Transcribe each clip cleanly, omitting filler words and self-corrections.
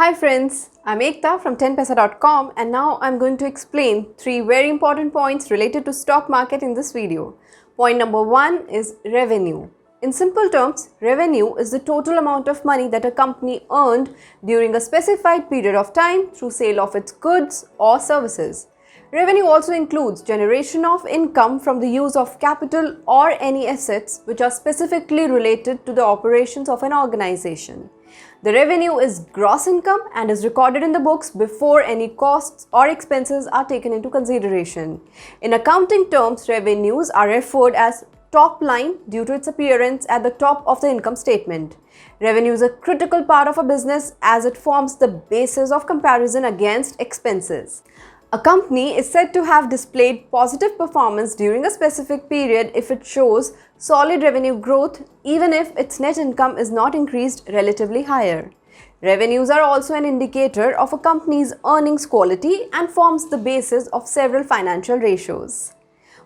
Hi friends, I'm Ekta from 10paisa.com and now I'm going to explain 3 very important points related to stock market in this video. Point number 1 is revenue. In simple terms, revenue is the total amount of money that a company earned during a specified period of time through sale of its goods or services. Revenue also includes generation of income from the use of capital or any assets which are specifically related to the operations of an organization. The revenue is gross income and is recorded in the books before any costs or expenses are taken into consideration. In accounting terms, revenues are referred as top line due to its appearance at the top of the income statement. Revenue is a critical part of a business as it forms the basis of comparison against expenses. A company is said to have displayed positive performance during a specific period if it shows solid revenue growth even if its net income is not increased relatively higher. Revenues are also an indicator of a company's earnings quality and forms the basis of several financial ratios.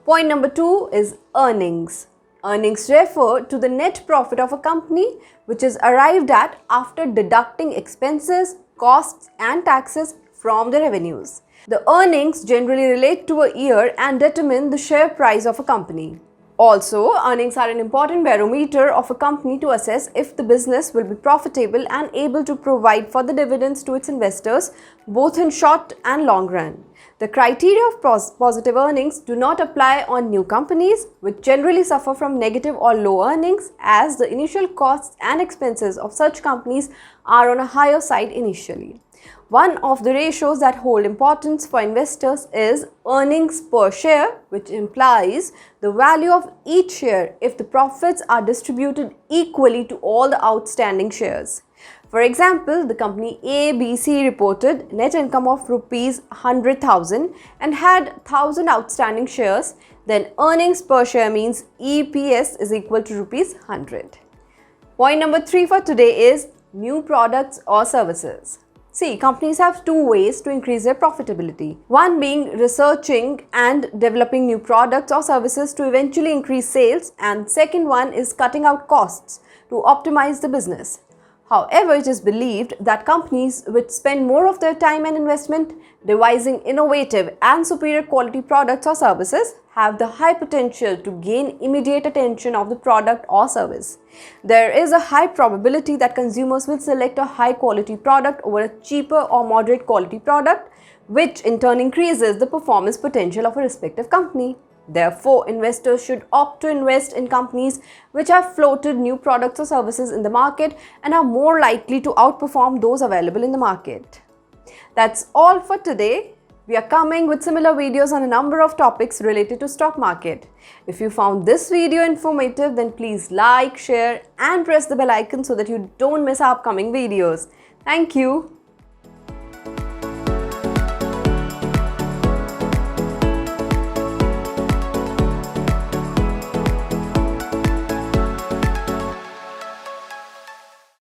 Point number 2 is earnings. Earnings refer to the net profit of a company which is arrived at after deducting expenses, costs and taxes from the revenues. The earnings generally relate to a year and determine the share price of a company. Also, earnings are an important barometer of a company to assess if the business will be profitable and able to provide for the dividends to its investors both in short and long run. The criteria of positive earnings do not apply on new companies which generally suffer from negative or low earnings as the initial costs and expenses of such companies are on a higher side initially. One of the ratios that hold importance for investors is earnings per share, which implies the value of each share if the profits are distributed equally to all the outstanding shares. For example, the company ABC reported net income of rupees 100,000 and had 1,000 outstanding shares, then earnings per share means EPS is equal to rupees 100. Point number 3 for today is new products or services. See, companies have 2 ways to increase their profitability. One being researching and developing new products or services to eventually increase sales, and second one is cutting out costs to optimize the business. However, it is believed that companies which spend more of their time and investment devising innovative and superior quality products or services have the high potential to gain immediate attention of the product or service. There is a high probability that consumers will select a high quality product over a cheaper or moderate quality product, which in turn increases the performance potential of a respective company. Therefore, investors should opt to invest in companies which have floated new products or services in the market and are more likely to outperform those available in the market. That's all for today. We are coming with similar videos on a number of topics related to stock market. If you found this video informative, then please like, share and press the bell icon so that you don't miss our upcoming videos. Thank you.